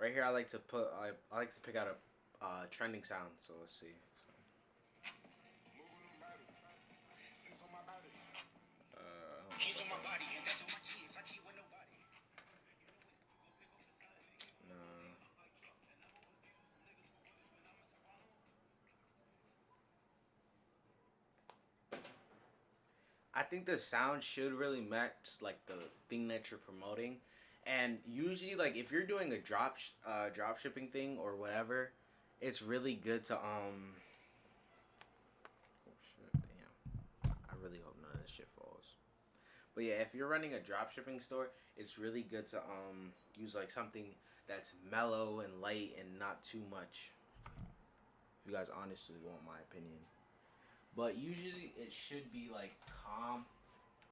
right here I like to put I like to pick out a trending sound. So let's see. I don't know what that no. I think the sound should really match like the thing that you're promoting, and usually like if you're doing a drop shipping thing or whatever, it's really good to oh shit, damn. I really hope none of this shit falls. But yeah, if you're running a drop shipping store, it's really good to use like something that's mellow and light and not too much. If you guys honestly want my opinion. But usually it should be like calm